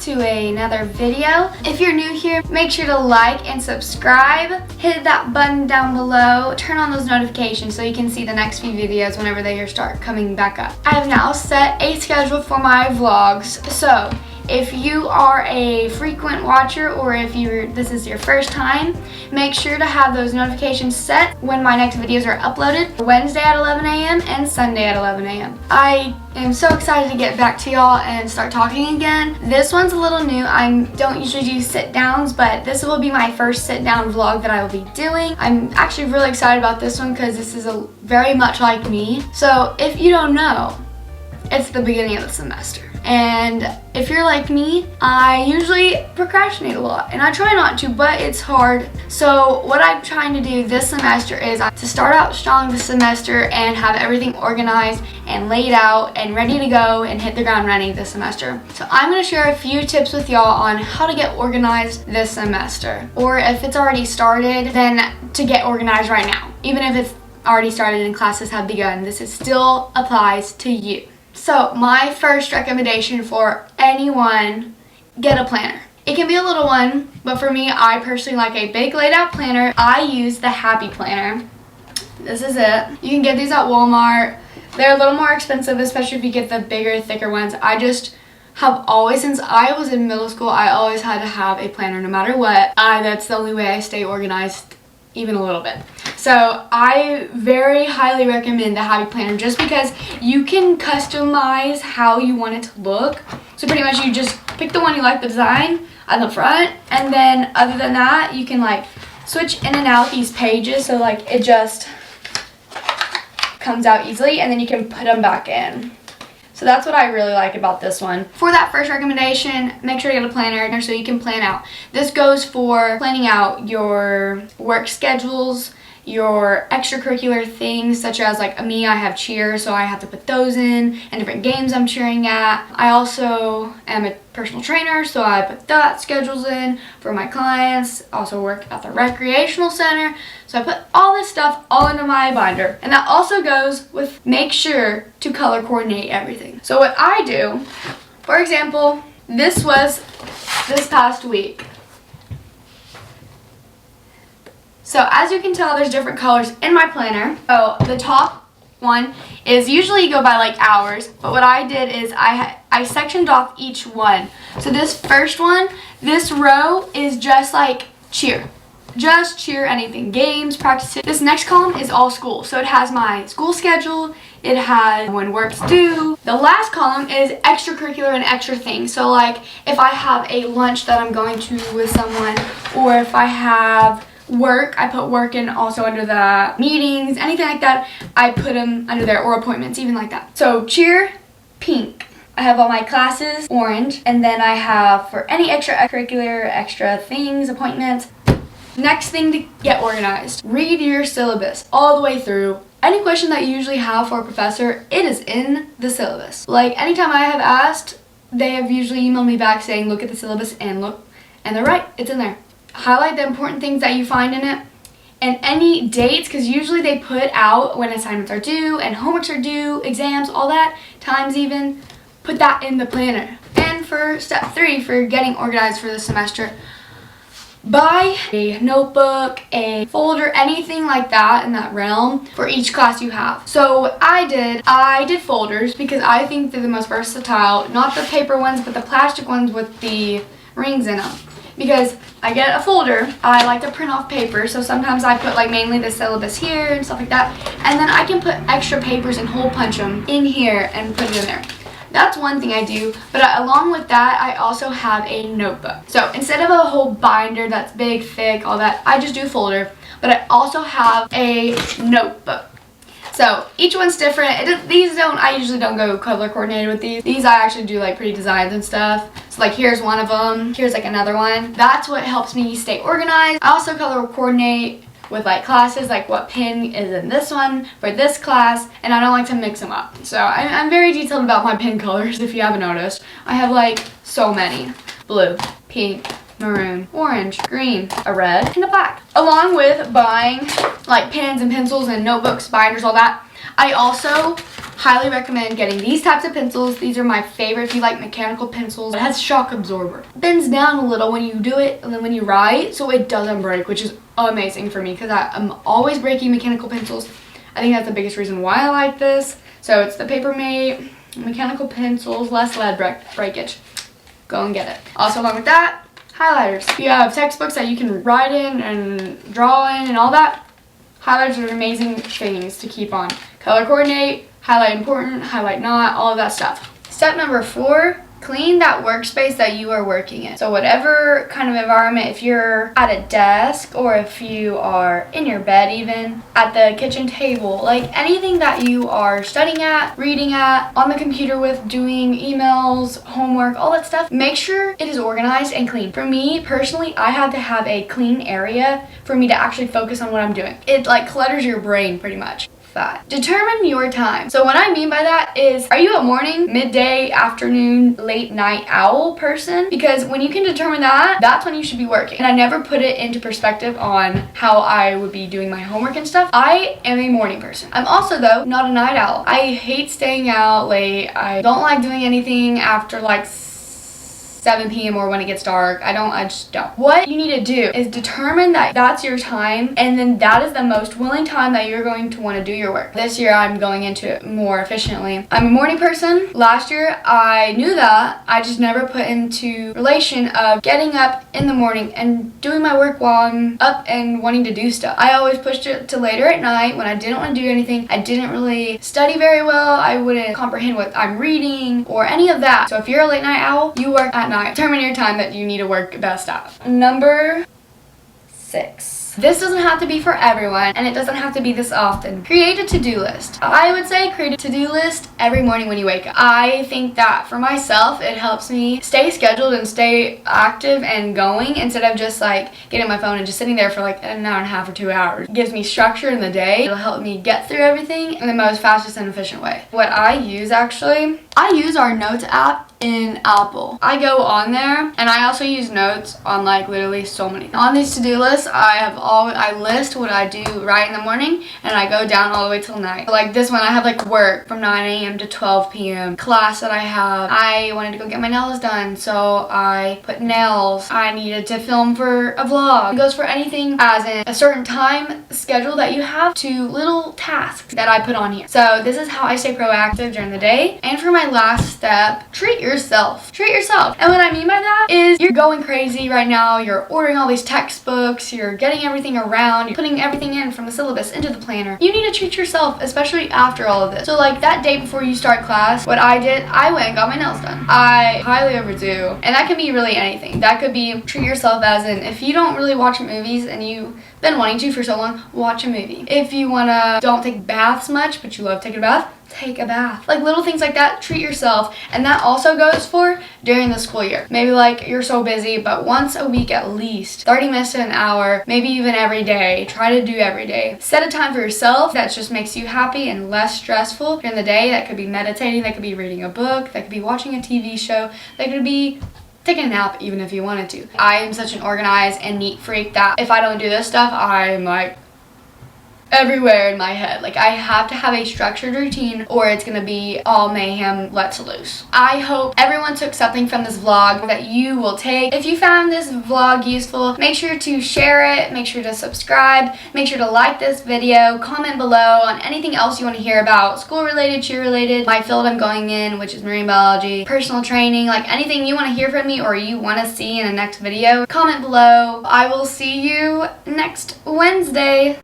to another video. If you're new here, make sure to like and subscribe. Hit that button down below. Turn on those notifications so you can see the next few videos whenever they start coming back up. I have now set a schedule for my vlogs. So if you are a frequent watcher or if this is your first time, make sure to have those notifications set when my next videos are uploaded. Wednesday at 11 a.m. and Sunday at 11 a.m. I am so excited to get back to y'all and start talking again. This one's a little new. I don't usually do sit downs, but this will be my first sit down vlog that I will be doing. I'm actually really excited about this one because this is very much like me. So if you don't know, it's the beginning of the semester. And if you're like me, I usually procrastinate a lot, and I try not to, but it's hard. So what I'm trying to do this semester is to start out strong this semester and have everything organized and laid out and ready to go and hit the ground running this semester. So I'm going to share a few tips with y'all on how to get organized this semester, or if it's already started, then to get organized right now. Even if it's already started and classes have begun, this still applies to you. So my first recommendation for anyone, get a planner. It can be a little one, but for me, I personally like a big laid out planner. I use the Happy Planner. This is it. You can get these at Walmart. They're a little more expensive, especially if you get the bigger, thicker ones. I just have always, since I was in middle school, I always had to have a planner no matter what. That's the only way I stay organized even a little bit. So I very highly recommend the Happy Planner just because you can customize how you want it to look. So pretty much you just pick the one you like the design on the front, and then other than that you can like switch in and out these pages so like it just comes out easily, and then you can put them back in. So that's what I really like about this one. For that first recommendation, make sure to get a planner so you can plan out. This goes for planning out your work schedules, your extracurricular things, such as like me, I have cheer, so I have to put those in, and different games I'm cheering at. I also am a personal trainer, so I put that schedules in for my clients. Also work at the recreational center, so I put all this stuff all into my binder. And that also goes with make sure to color coordinate everything. So what I do, for example, this was this past week. So as you can tell, there's different colors in my planner. So the top one is usually you go by like hours, but what I did is I sectioned off each one. So this first one, this row is just like cheer. Just cheer, anything, games, practices. This next column is all school. So it has my school schedule, it has when work's due. The last column is extracurricular and extra things. So like if I have a lunch that I'm going to with someone, or if I have work, I put work in also under the meetings, anything like that, I put them under there, or appointments, even like that. So cheer, pink. I have all my classes, orange, and then I have for any extracurricular, extra things, appointments. Next thing to get organized, read your syllabus all the way through. Any question that you usually have for a professor, it is in the syllabus. Like anytime I have asked, they have usually emailed me back saying look at the syllabus and look, and they're right, it's in there. Highlight the important things that you find in it, and any dates, because usually they put out when assignments are due and homeworks are due, exams, all that, times even, put that in the planner. And for step 3, for getting organized for the semester, buy a notebook, a folder, anything like that in that realm for each class you have. So what I did folders because I think they're the most versatile, not the paper ones, but the plastic ones with the rings in them. Because I get a folder, I like to print off paper, so sometimes I put like mainly the syllabus here and stuff like that, and then I can put extra papers and hole punch them in here and put it in there. That's one thing I do, but along with that, I also have a notebook. So instead of a whole binder that's big, thick, all that, I just do a folder, but I also have a notebook. So each one's different. I usually don't go color coordinated with these. These I actually do like pretty designs and stuff. So like here's one of them, here's like another one. That's what helps me stay organized. I also color coordinate with like classes, like what pin is in this one for this class, and I don't like to mix them up. So I'm very detailed about my pin colors if you haven't noticed. I have like so many. Blue, pink, maroon, orange, green, a red, and a black. Along with buying like pens and pencils and notebooks, binders, all that, I also highly recommend getting these types of pencils. These are my favorite if you like mechanical pencils. It has shock absorber. It bends down a little when you do it and then when you write, so it doesn't break, which is amazing for me because I'm always breaking mechanical pencils. I think that's the biggest reason why I like this. So it's the Papermate mechanical pencils, less lead breakage. Go and get it. Also along with that, highlighters. If you have textbooks that you can write in and draw in and all that, highlighters are amazing things to keep on. Color coordinate, highlight important, highlight not, all of that stuff. Step number 4, clean that workspace that you are working in. So whatever kind of environment, if you're at a desk or if you are in your bed even, at the kitchen table, like anything that you are studying at, reading at, on the computer with, doing emails, homework, all that stuff, make sure it is organized and clean. For me, personally, I have to have a clean area for me to actually focus on what I'm doing. It like clutters your brain pretty much. Determine your time. So what I mean by that is, are you a morning, midday, afternoon, late night owl person? Because when you can determine that, that's when you should be working. And I never put it into perspective on how I would be doing my homework and stuff. I am a morning person. I'm also, though, not a night owl. I hate staying out late. I don't like doing anything after like 7 p.m. or when it gets dark. I just don't. What you need to do is determine that that's your time, and then that is the most willing time that you're going to want to do your work. This year I'm going into it more efficiently. I'm a morning person. Last year I knew that. I just never put into relation of getting up in the morning and doing my work while I'm up and wanting to do stuff. I always pushed it to later at night when I didn't want to do anything. I didn't really study very well. I wouldn't comprehend what I'm reading or any of that. So if you're a late night owl, you work at night. Determine your time that you need to work best at. Number 6. This doesn't have to be for everyone, and it doesn't have to be this often. Create a to-do list. I would say create a to-do list every morning when you wake up. I think that for myself, it helps me stay scheduled and stay active and going instead of just like getting my phone and just sitting there for like an hour and a half or 2 hours. It gives me structure in the day. It'll help me get through everything in the most fastest and efficient way. What I use actually, I use our Notes app in Apple. I go on there, and I also use Notes on like literally so many. On these to-do lists, I list what I do right in the morning, and I go down all the way till night. Like this one, I have like work from 9 a.m. to 12 p.m. Class that I have. I wanted to go get my nails done, so I put nails. I needed to film for a vlog. It goes for anything as in a certain time schedule that you have to little tasks that I put on here. So this is how I stay proactive during the day. And for my last step, treat yourself. Treat yourself. And what I mean by that is you're going crazy right now. You're ordering all these textbooks. You're getting everything around. You're putting everything in from the syllabus into the planner. You need to treat yourself, especially after all of this. So like that day before you start class, what I did, I went and got my nails done. I highly overdo. And that could be really anything. That could be treat yourself as in if you don't really watch movies and you've been wanting to for so long, watch a movie. If you don't take baths much, but you love taking a bath, take a bath. Like little things like that, treat yourself. And that also goes for during the school year. Maybe like you're so busy, but once a week at least, 30 minutes to an hour, maybe even every day. Try to do every day. Set a time for yourself that just makes you happy and less stressful during the day. That could be meditating, that could be reading a book, that could be watching a TV show, that could be taking a nap even if you wanted to. I am such an organized and neat freak that if I don't do this stuff, I'm like everywhere in my head. Like I have to have a structured routine or it's gonna be all mayhem lets loose. I hope everyone took something from this vlog that you will take. If you found this vlog useful, make sure to share it, make sure to subscribe, make sure to like this video, comment below on anything else you want to hear about school related, cheer related, my field I'm going in, which is marine biology, personal training, like anything you want to hear from me or you want to see in the next video, comment below. I will see you next Wednesday.